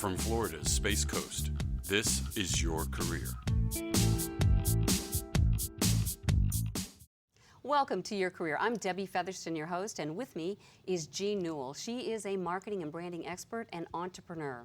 From Florida's Space Coast, this is Your Career. Welcome to Your Career. I'm Debbie Featherston, your host, and with me is Jean Newell. She is a marketing and branding expert and entrepreneur.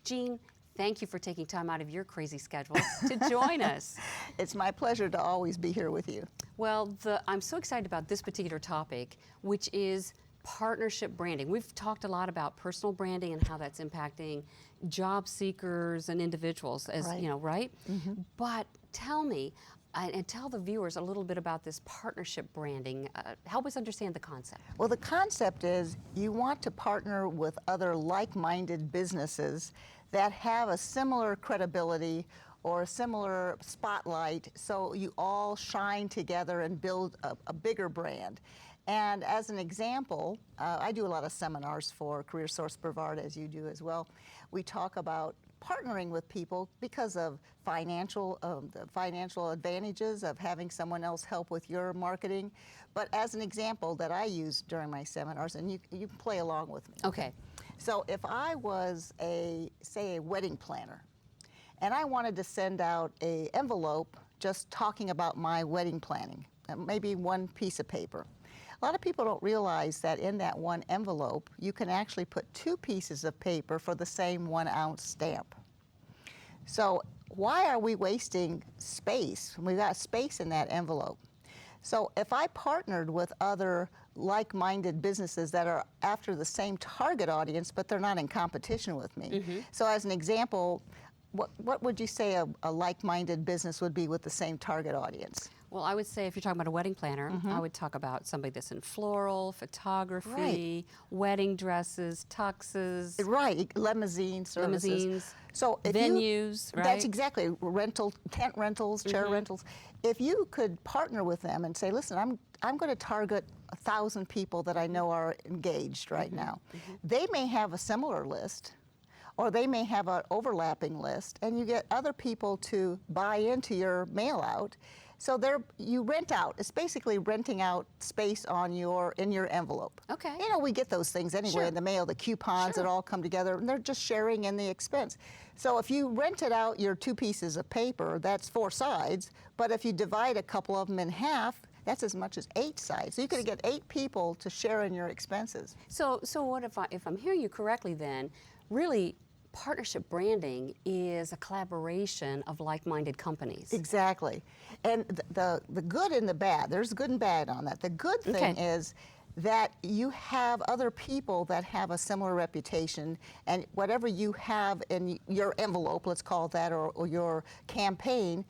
Jean, thank you for taking time out of your crazy schedule to join us. It's my pleasure to always be here with you. Well, I'm so excited about this particular topic, which is partnership branding. We've talked a lot about personal branding and how that's impacting job seekers and individuals, as Right. you know, right? Mm-hmm. But tell me, and tell the viewers a little bit about this partnership branding. Help us understand the concept. Well, the concept is you want to partner with other like-minded businesses that have a similar credibility or a similar spotlight, so you all shine together and build a bigger brand. And as an example, I do a lot of seminars for Career Source Brevard, as you do as well. We talk about partnering with people because of the financial advantages of having someone else help with your marketing. But as an example that I use during my seminars, and you can play along with me. Okay. So if I was say a wedding planner, and I wanted to send out an envelope just talking about my wedding planning, maybe one piece of paper. A lot of people don't realize that in that one envelope, you can actually put two pieces of paper for the same 1 ounce stamp. So why are we wasting space? We've got space in that envelope. So if I partnered with other like-minded businesses that are after the same target audience, but they're not in competition with me. Mm-hmm. So as an example, what would you say a like-minded business would be with the same target audience? Well, I would say if you're talking about a wedding planner, I would talk about somebody that's in floral, photography, wedding dresses, tuxes. Right, limousine services. Limousines, so if venues, right? That's exactly, tent rentals, chair rentals. If you could partner with them and say, listen, I'm going to target 1,000 people that I know are engaged right now. They may have a similar list, or they may have an overlapping list, and you get other people to buy into your mail out. So you rent out. It's basically renting out space in your envelope. Okay. You know, we get those things anyway Sure. in the mail, the coupons that all come together, and they're just sharing in the expense. So if you rented out your two pieces of paper, that's 4 sides, but if you divide a couple of them in half, that's as much as 8 sides. So you could get 8 people to share in your expenses. So what if I'm hearing you correctly then, really partnership branding is a collaboration of like-minded companies. Exactly. And the good and the bad, there's good and bad on that. The good thing is that you have other people that have a similar reputation, and whatever you have in your envelope, let's call it that, or your campaign,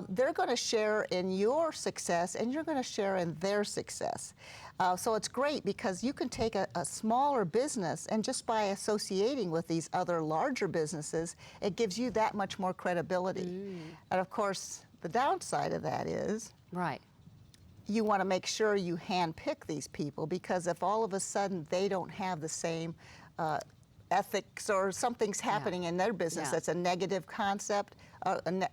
they're going to share in your success and you're going to share in their success. So it's great because you can take a smaller business, and just by associating with these other larger businesses, it gives you that much more credibility. And of course, the downside of that is Right. you want to make sure you handpick these people, because if all of a sudden they don't have the same ethics or something's happening in their business that's a negative concept,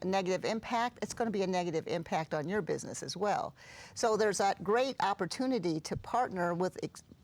negative impact, it's going to be a negative impact on your business as well. So there's that great opportunity to partner with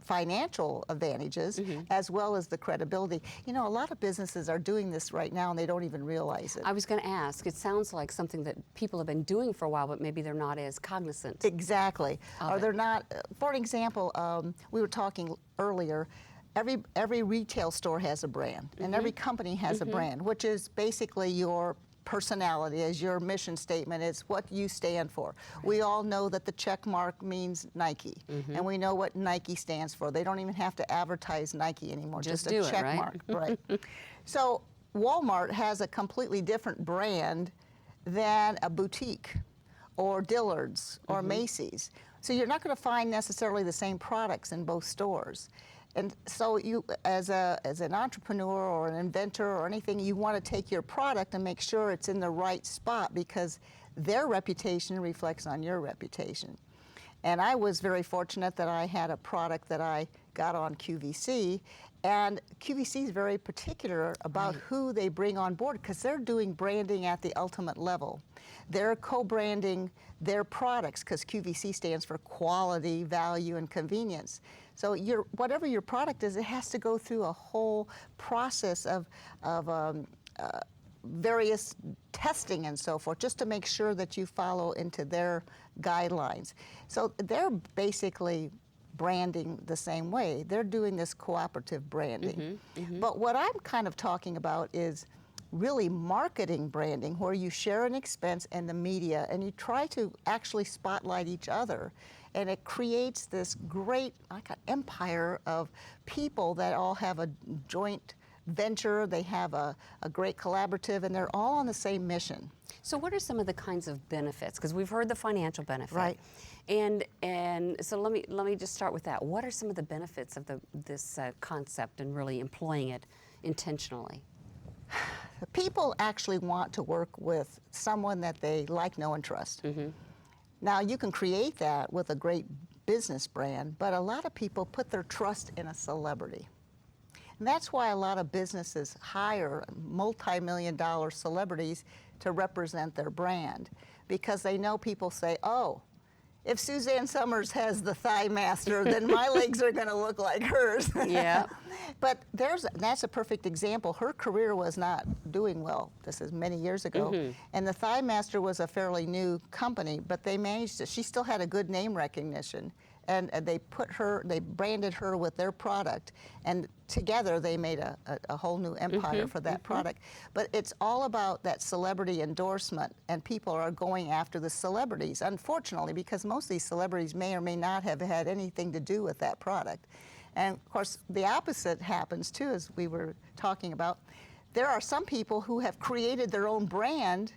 financial advantages as well as the credibility. You know, a lot of businesses are doing this right now and they don't even realize it. I was going to ask, it sounds like something that people have been doing for a while, but maybe they're not as cognizant. Exactly. Or they're not, for an example, we were talking earlier, every retail store has a brand, and every company has a brand, which is basically your personality, as your mission statement is what you stand for. Right. We all know that the check mark means Nike, and we know what Nike stands for. They don't even have to advertise Nike anymore, just a check mark. Right. So Walmart has a completely different brand than a boutique or Dillard's or Macy's. So you're not going to find necessarily the same products in both stores. And so you, as an entrepreneur or an inventor or anything, you want to take your product and make sure it's in the right spot, because their reputation reflects on your reputation. And I was very fortunate that I had a product that I got on QVC, and QVC is very particular about who they bring on board because they're doing branding at the ultimate level. They're co-branding their products because QVC stands for quality, value, and convenience. So whatever your product is, it has to go through a whole process of various testing and so forth, just to make sure that you follow into their guidelines. So they're basically branding the same way. They're doing this cooperative branding. But what I'm kind of talking about is really marketing branding, where you share an expense in the media and you try to actually spotlight each other. And it creates this great empire of people that all have a joint venture, they have a great collaborative, and they're all on the same mission. So what are some of the kinds of benefits? Because we've heard the financial benefit. Right. And so let me just start with that. What are some of the benefits of this concept and really employing it intentionally? People actually want to work with someone that they like, know, and trust. Now, you can create that with a great business brand, but a lot of people put their trust in a celebrity. And that's why a lot of businesses hire multi-million-dollar celebrities to represent their brand, because they know people say, oh, if Suzanne Summers has the Thigh Master, then my legs are going to look like hers. Yeah. But that's a perfect example. Her career was not doing well. This is many years ago. And the Thigh Master was a fairly new company, but they managed to, she still had a good name recognition. And they branded her with their product, and together they made a whole new empire for that product. But it's all about that celebrity endorsement, and people are going after the celebrities, unfortunately, because most of these celebrities may or may not have had anything to do with that product. And of course, the opposite happens too, as we were talking about. There are some people who have created their own brand,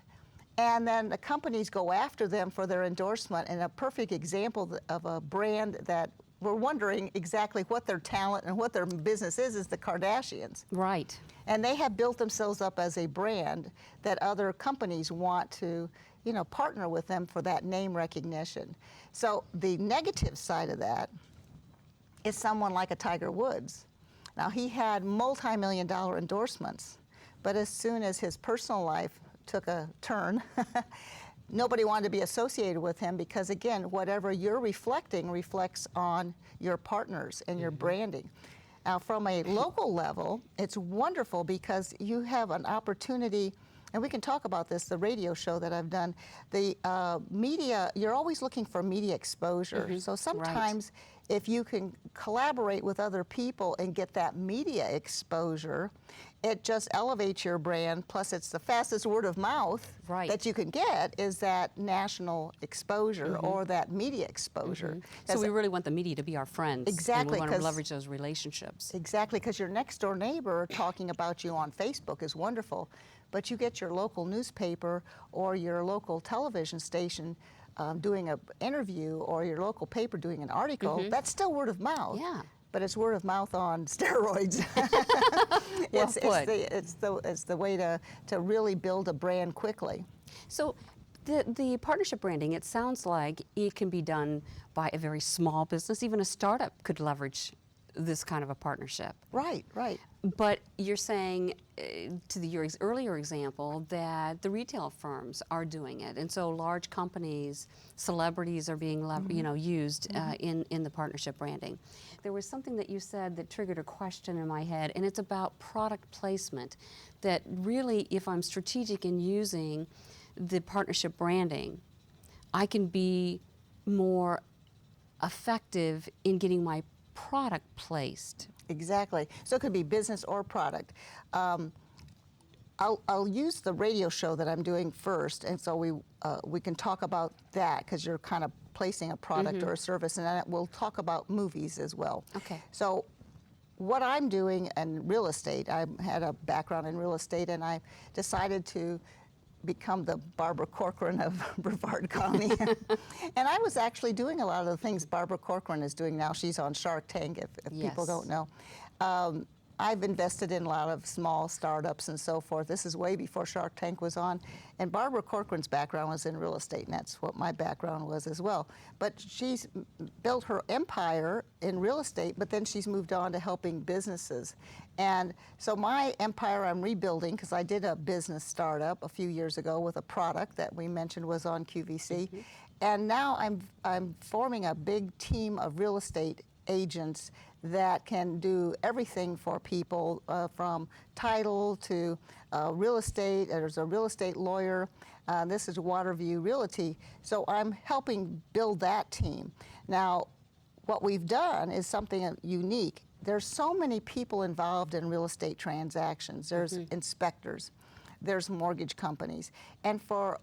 and then the companies go after them for their endorsement. And a perfect example of a brand that we're wondering exactly what their talent and what their business is the Kardashians. Right. And they have built themselves up as a brand that other companies want to, partner with them for that name recognition. So the negative side of that is someone like a Tiger Woods. Now, he had multi-million-dollar endorsements, but as soon as his personal life took a turn, nobody wanted to be associated with him because, again, whatever you're reflecting reflects on your partners and your branding. Now, from a local level, it's wonderful because you have an opportunity, and we can talk about this, the radio show that I've done, the media, you're always looking for media exposure. So sometimes if you can collaborate with other people and get that media exposure, it just elevates your brand. Plus, it's the fastest word of mouth that you can get is that national exposure or that media exposure. So we really want the media to be our friends. Exactly. And we want to leverage those relationships. Exactly, because your next door neighbor talking about you on Facebook is wonderful, but you get your local newspaper or your local television station doing an interview, or your local paper doing an article, that's still word of mouth. Yeah. But it's word of mouth on steroids. It's the way to really build a brand quickly. So the partnership branding, it sounds like it can be done by a very small business. Even a startup could leverage this kind of a partnership. Right, right. But you're saying, to your earlier example, that the retail firms are doing it, and so large companies, celebrities are being used in the partnership branding. There was something that you said that triggered a question in my head, and it's about product placement. That really, if I'm strategic in using the partnership branding, I can be more effective in getting my product placed. Exactly. So it could be business or product. I'll use the radio show that I'm doing first, and so we can talk about that because you're kind of placing a product or a service, and then we'll talk about movies as well. Okay. So what I'm doing in real estate, I had a background in real estate, and I decided to become the Barbara Corcoran of Brevard County. And I was actually doing a lot of the things Barbara Corcoran is doing now. She's on Shark Tank, if people don't know. I've invested in a lot of small startups and so forth. This is way before Shark Tank was on. And Barbara Corcoran's background was in real estate, and that's what my background was as well. But she's built her empire in real estate, but then she's moved on to helping businesses. And so my empire I'm rebuilding, because I did a business startup a few years ago with a product that we mentioned was on QVC. And now I'm forming a big team of real estate agents that can do everything for people, from title to real estate. There's a real estate lawyer. This is Waterview Realty. So I'm helping build that team. Now, what we've done is something unique. There's so many people involved in real estate transactions. There's inspectors, there's mortgage companies. And for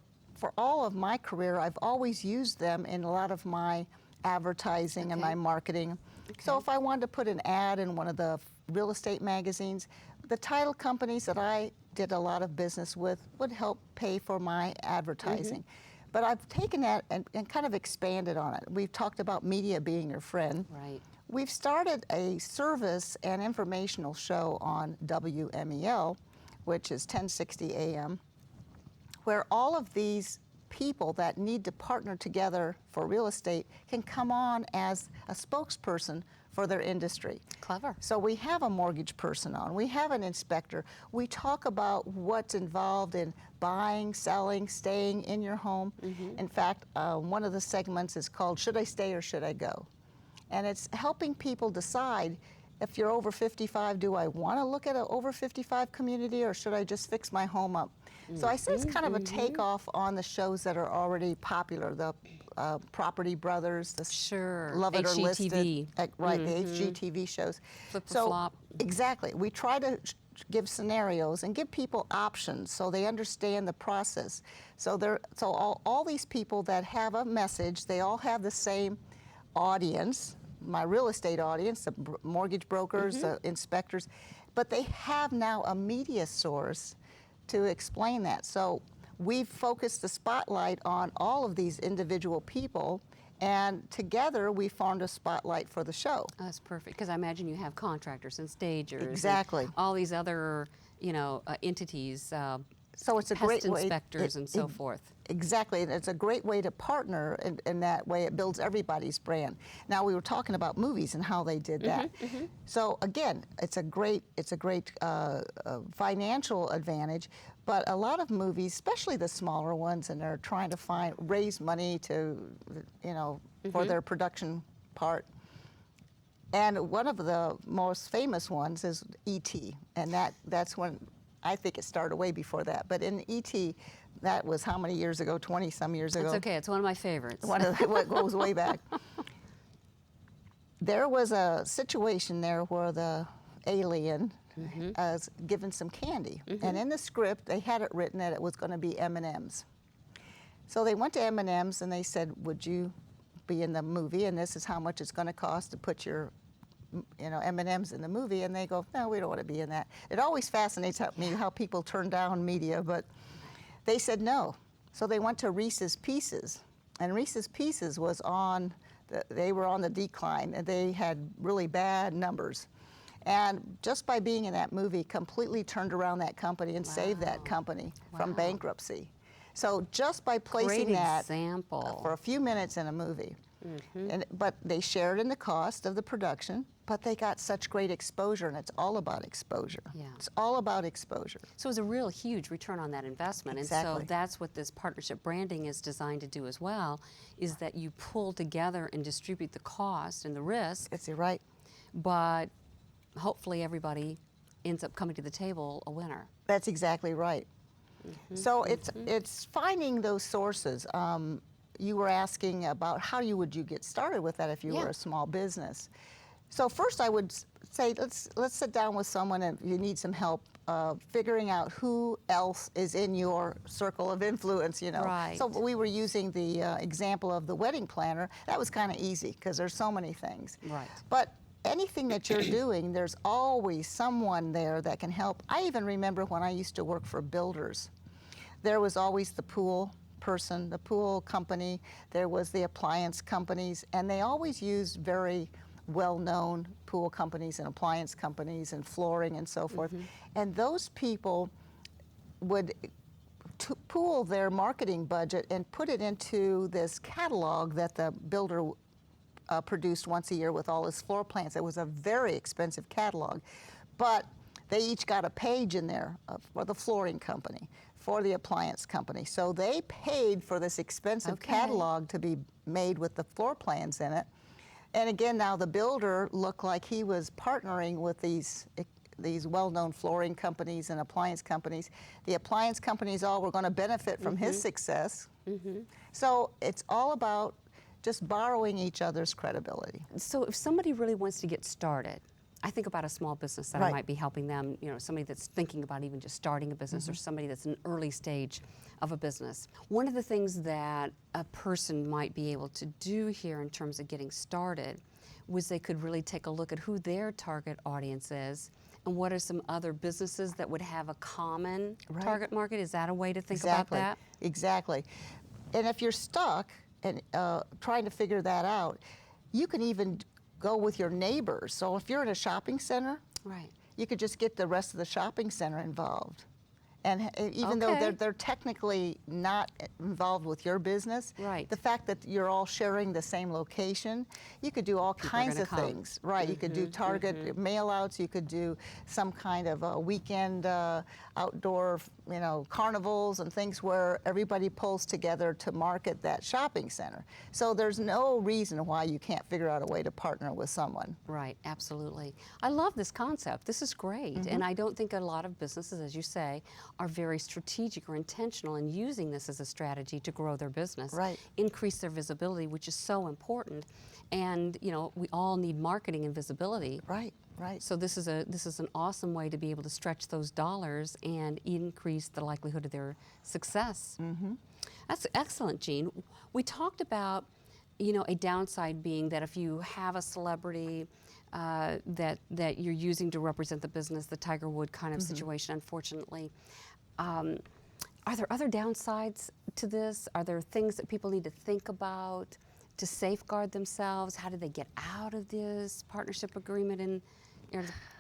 all of my career, I've always used them in a lot of my advertising and my marketing. So if I wanted to put an ad in one of the real estate magazines, the title companies that I did a lot of business with would help pay for my advertising. But I've taken that and kind of expanded on it. We've talked about media being your friend. Right. We've started a service and informational show on WMEL, which is 1060 AM, where all of these people that need to partner together for real estate can come on as a spokesperson for their industry. Clever. So we have a mortgage person on, we have an inspector, we talk about what's involved in buying, selling, staying in your home. In fact, one of the segments is called Should I Stay or Should I Go? And it's helping people decide, if you're over 55, do I want to look at an over 55 community, or should I just fix my home up? So I say it's kind of a takeoff on the shows that are already popular, the Property Brothers, the Love It or Listed, right, the HGTV shows. Flip or Flop. Exactly. We try to give scenarios and give people options so they understand the process. So all these people that have a message, they all have the same audience, my real estate audience, the mortgage brokers, the inspectors, but they have now a media source to explain that. So we've focused the spotlight on all of these individual people, and together we formed a spotlight for the show. Oh, that's perfect, because I imagine you have contractors and stagers. Exactly. And all these other, entities, so it's a pest great way, inspectors and so forth. Exactly, and it's a great way to partner, in that way it builds everybody's brand. Now, we were talking about movies and how they did that. So again, it's a great financial advantage, but a lot of movies, especially the smaller ones, and they're trying to raise money to, for their production part. And one of the most famous ones is E.T., and that's when, I think it started way before that, but in E.T., that was how many years ago, 20-some years ago? It's okay, it's one of my favorites. What goes way back. There was a situation there where the alien was given some candy, and in the script, they had it written that it was going to be M&Ms. So they went to M&Ms and they said, would you be in the movie, and this is how much it's going to cost to put your M&Ms in the movie, and they go, no, we don't want to be in that. It always fascinates me how people turn down media, but they said no. So they went to Reese's Pieces, and Reese's Pieces was they were on the decline, and they had really bad numbers. And just by being in that movie, completely turned around that company and saved that company from bankruptcy. So just by placing that for a few minutes in a movie, but they shared in the cost of the production, but they got such great exposure, and it's all about exposure. Yeah. It's all about exposure. So it was a real huge return on that investment. Exactly. And so that's what this partnership branding is designed to do as well, is that you pull together and distribute the cost and the risk. It's right. But hopefully everybody ends up coming to the table a winner. That's exactly right. So it's finding those sources. You were asking about how would you get started with that if you were a small business. So first I would say let's sit down with someone, and you need some help figuring out who else is in your circle of influence, Right. So we were using the example of the wedding planner. That was kind of easy because there's so many things. Right. But anything that you're doing, there's always someone there that can help. I even remember when I used to work for builders, there was always the pool person, the pool company, there was the appliance companies, and they always used very well-known pool companies and appliance companies and flooring and so forth. And those people would pool their marketing budget and put it into this catalog that the builder produced once a year with all his floor plans. It was a very expensive catalog, but they each got a page in there for the flooring company, for the appliance company. So they paid for this expensive catalog to be made with the floor plans in it. And again, now the builder looked like he was partnering with these well-known flooring companies and appliance companies. The appliance companies all were going to benefit from his success. So it's all about just borrowing each other's credibility. So if somebody really wants to get started, I think about a small business that I might be helping them, you know, somebody that's thinking about even just starting a business or somebody that's in an early stage of a business. One of the things that a person might be able to do here in terms of getting started was they could really take a look at who their target audience is and what are some other businesses that would have a common target market. Is that a way to think about that? Exactly. And if you're stuck and trying to figure that out, you can even go with your neighbors. So if you're in a shopping center, you could just get the rest of the shopping center involved. And even though they're technically not involved with your business, the fact that you're all sharing the same location, you could do all kinds of things. You could do target mail-outs, you could do some kind of a weekend outdoor, you know, carnivals and things where everybody pulls together to market that shopping center. So there's no reason why you can't figure out a way to partner with someone. Right, absolutely. I love this concept. This is great. And I don't think a lot of businesses, as you say, are very strategic or intentional in using this as a strategy to grow their business, increase their visibility, which is so important. And you know, we all need marketing and visibility. So this is an awesome way to be able to stretch those dollars and increase the likelihood of their success. That's excellent, Jean. We talked about, you know, a downside being that if you have a celebrity that you're using to represent the business, the Tiger Woods kind of situation, unfortunately. Are there other downsides to this? Are there things that people need to think about to safeguard themselves? How do they get out of this partnership agreement? And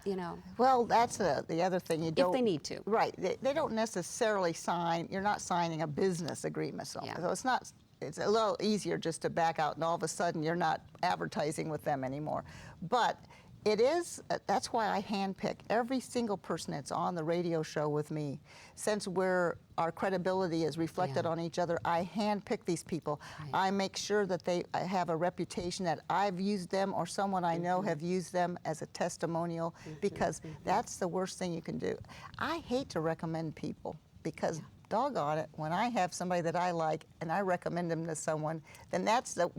you know, well, that's the other thing. You don't, if they need to, they don't necessarily sign. You're not signing a business agreement, so it's not. It's a little easier just to back out, and all of a sudden you're not advertising with them anymore. But it is, that's why I handpick every single person that's on the radio show with me. Since our credibility is reflected on each other, I handpick these people. I make sure that they have a reputation that I've used them or someone I know have used them as a testimonial, because that's the worst thing you can do. I hate to recommend people because doggone it, when I have somebody that I like and I recommend them to someone, then that's the...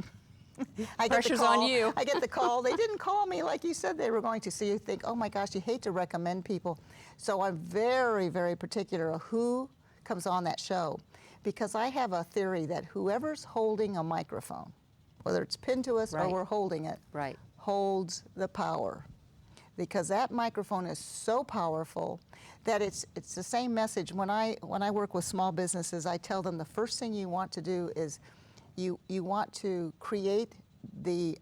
Pressure's on you. I get the call. They didn't call me like you said they were going to. So you think, oh my gosh, you hate to recommend people. So I'm very, very particular of who comes on that show, because I have a theory that whoever's holding a microphone, whether it's pinned to us or we're holding it, holds the power. Because that microphone is so powerful that it's the same message. When I work with small businesses, I tell them the first thing you want to do is you want to create the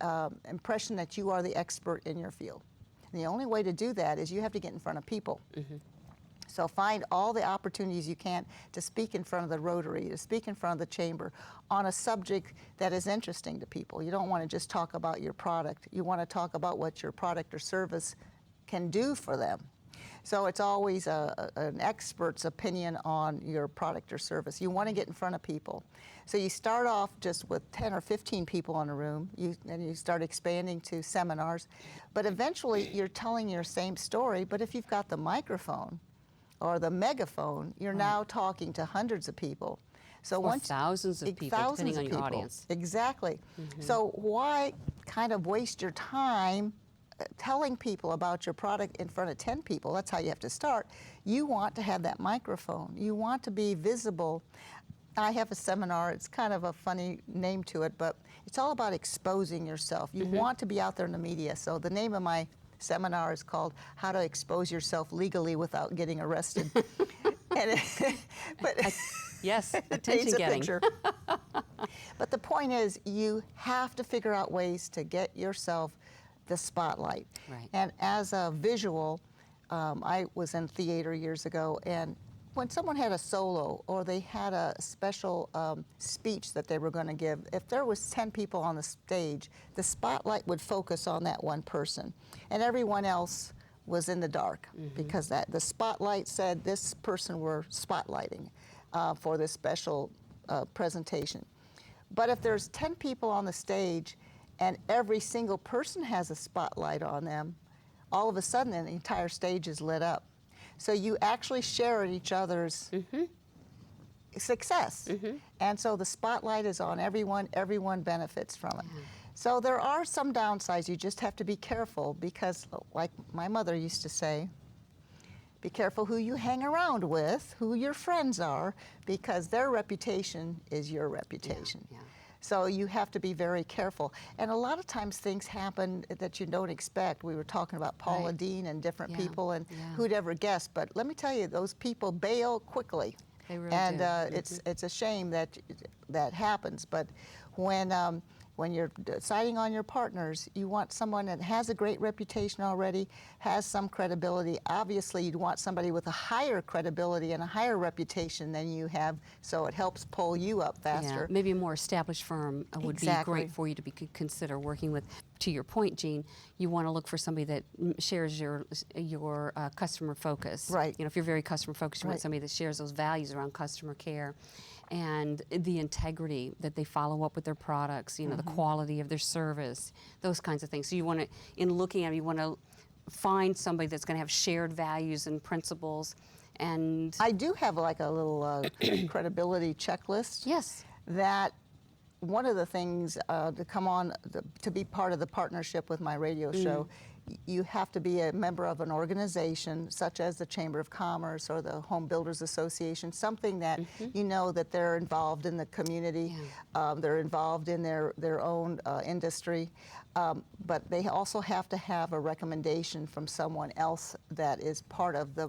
impression that you are the expert in your field. And the only way to do that is you have to get in front of people. So find all the opportunities you can to speak in front of the Rotary, to speak in front of the Chamber on a subject that is interesting to people. You don't want to just talk about your product. You want to talk about what your product or service can do for them. So it's always an expert's opinion on your product or service. You want to get in front of people. So you start off just with 10 or 15 people in a room, and you start expanding to seminars. But eventually you're telling your same story, but if you've got the microphone or the megaphone, you're now talking to hundreds of people. So thousands of people, depending on your audience. Exactly. So why kind of waste your time telling people about your product in front of 10 people? That's how you have to start. You want to have that microphone. You want to be visible. I have a seminar, it's kind of a funny name to it, but it's all about exposing yourself. You want to be out there in the media. So the name of my seminar is called How to Expose Yourself Legally Without Getting Arrested. Yes, attention getting. But the point is, you have to figure out ways to get yourself the spotlight. Right. And as a visual, I was in theater years ago, and when someone had a solo or they had a special speech that they were going to give, if there was 10 people on the stage, the spotlight would focus on that one person, and everyone else was in the dark, because the spotlight said this person we're spotlighting for this special presentation. But if there's 10 people on the stage and every single person has a spotlight on them, all of a sudden the entire stage is lit up. So you actually share in each other's success. And so the spotlight is on everyone, everyone benefits from it. So there are some downsides. You just have to be careful, because like my mother used to say, be careful who you hang around with, who your friends are, because their reputation is your reputation. So you have to be very careful. And a lot of times things happen that you don't expect. We were talking about Paula Dean and different people, and who'd ever guess. But let me tell you, those people bail quickly. They really and do. it's a shame that that happens. But when you're deciding on your partners, you want someone that has a great reputation already, has some credibility. Obviously, you'd want somebody with a higher credibility and a higher reputation than you have, so it helps pull you up faster. Maybe a more established firm would be great for you to consider working with. To your point, Jean, you want to look for somebody that shares your customer focus. Right. You know, if you're very customer focused, you want somebody that shares those values around customer care and the integrity that they follow up with their products, you know, the quality of their service, those kinds of things. So you want to, in looking at it, you want to find somebody that's going to have shared values and principles. And I do have like a little credibility checklist. Yes. That one of the things to come on, to be part of the partnership with my radio show, you have to be a member of an organization such as the Chamber of Commerce or the Home Builders Association, something that you know that they're involved in the community, they're involved in their own industry, but they also have to have a recommendation from someone else that is part of the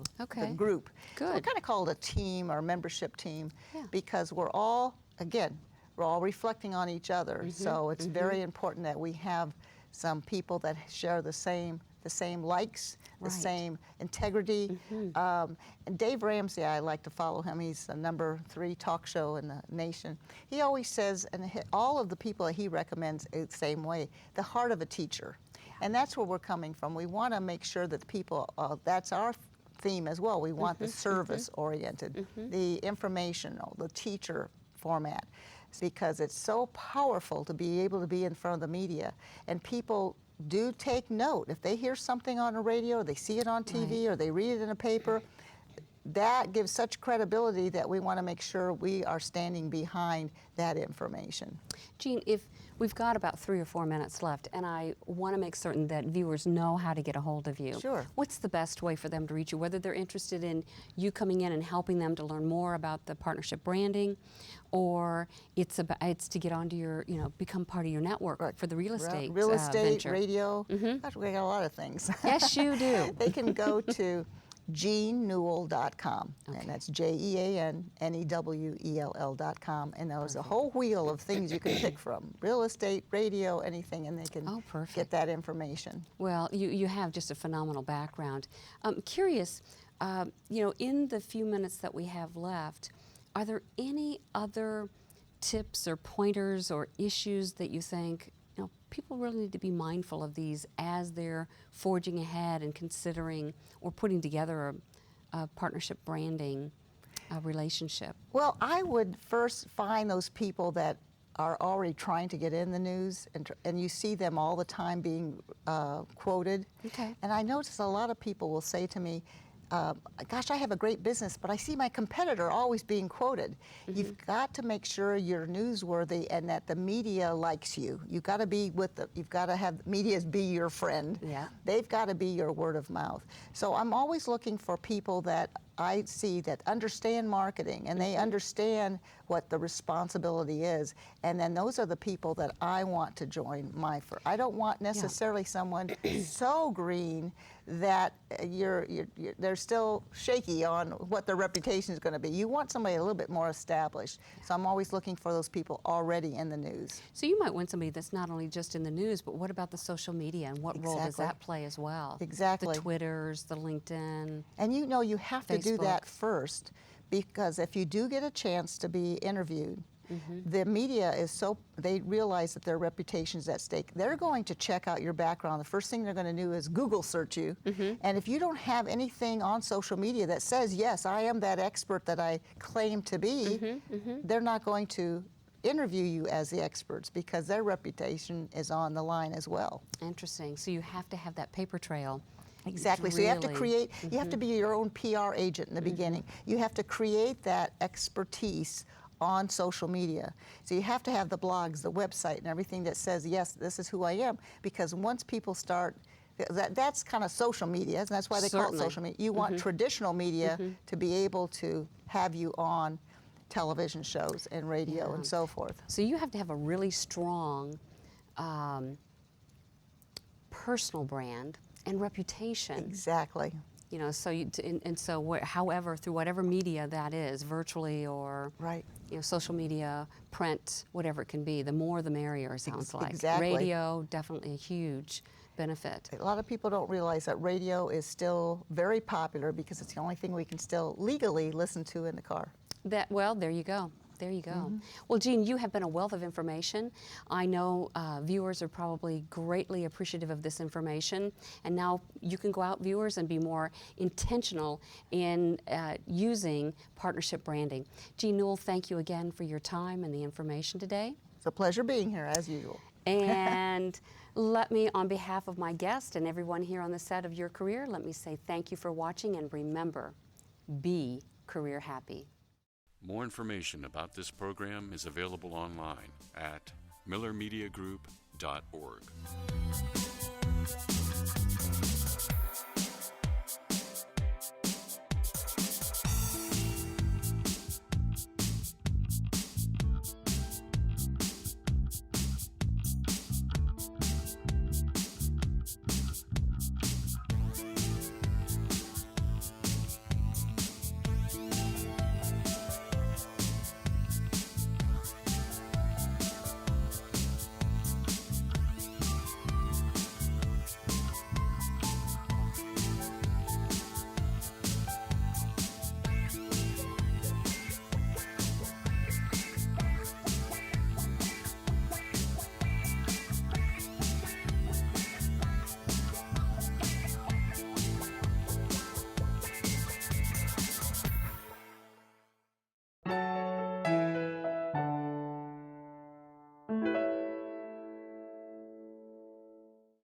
group. Good. So we kind of call it a team or membership team, because we're all, again, we're all reflecting on each other. So it's very important that we have some people that share the same likes, the same integrity. And Dave Ramsey, I like to follow him. He's the #3 talk show in the nation. He always says, and all of the people that he recommends the same way, the heart of a teacher. And that's where we're coming from. We want to make sure that the people, that's our theme as well. We want the service-oriented, the informational, the teacher format, because it's so powerful to be able to be in front of the media. And people do take note. If they hear something on the radio, or they see it on TV, or they read it in a paper, that gives such credibility that we want to make sure we are standing behind that information. Jean, if we've got about 3 or 4 minutes left, and I want to make certain that viewers know how to get a hold of you. Sure. What's the best way for them to reach you, whether they're interested in you coming in and helping them to learn more about the partnership branding, or it's to get onto your, become part of your network for the real estate venture. Radio. Gosh, we got a lot of things. Yes, you do. They can go to JeanNewell.com, and that's JeanNewell.com, and there's a whole wheel of things you can pick from: real estate, radio, anything, and they can get that information. Well, you have just a phenomenal background. I'm curious, in the few minutes that we have left, are there any other tips or pointers or issues that you think people really need to be mindful of these as they're forging ahead and considering or putting together a partnership branding relationship? Well, I would first find those people that are already trying to get in the news, and you see them all the time being quoted. Okay. And I notice a lot of people will say to me, gosh, I have a great business, but I see my competitor always being quoted. You've got to make sure you're newsworthy and that the media likes you. You've got to be you've got to have media be your friend. Yeah. They've got to be your word of mouth. So I'm always looking for people that I see that understand marketing and they understand what the responsibility is, and then those are the people that I want to join my firm. I don't want necessarily someone so green that they're still shaky on what their reputation is going to be. You want somebody a little bit more established. So I'm always looking for those people already in the news. So you might want somebody that's not only just in the news, but what about the social media and what role does that play as well? Exactly. The Twitters, the LinkedIn. And you know you have to do Facebook. that first, because if you do get a chance to be interviewed, the media is they realize that their reputation is at stake. They're going to check out your background. The first thing they're going to do is Google search you. And if you don't have anything on social media that says, yes, I am that expert that I claim to be, they're not going to interview you as the experts because their reputation is on the line as well. Interesting. So you have to have that paper trail. Exactly. So you have to create, you have to be your own PR agent in the beginning. You have to create that expertise on social media. So you have to have the blogs, the website, and everything that says, yes, this is who I am. Because once people start, that's kind of social media, and that's why they call it social media. You want traditional media to be able to have you on television shows and radio and so forth. So you have to have a really strong personal brand and reputation. Exactly. You know, so however, through whatever media that is, virtually or social media, print, whatever it can be, the more the merrier, it sounds like. Exactly. Radio, definitely a huge benefit. A lot of people don't realize that radio is still very popular because it's the only thing we can still legally listen to in the car. Well, there you go. There you go. Well, Jean, you have been a wealth of information. I know viewers are probably greatly appreciative of this information. And now you can go out, viewers, and be more intentional in using partnership branding. Jean Newell, thank you again for your time and the information today. It's a pleasure being here, as usual. And let me, on behalf of my guest and everyone here on the set of Your Career, let me say thank you for watching, and remember, be career happy. More information about this program is available online at millermediagroup.org.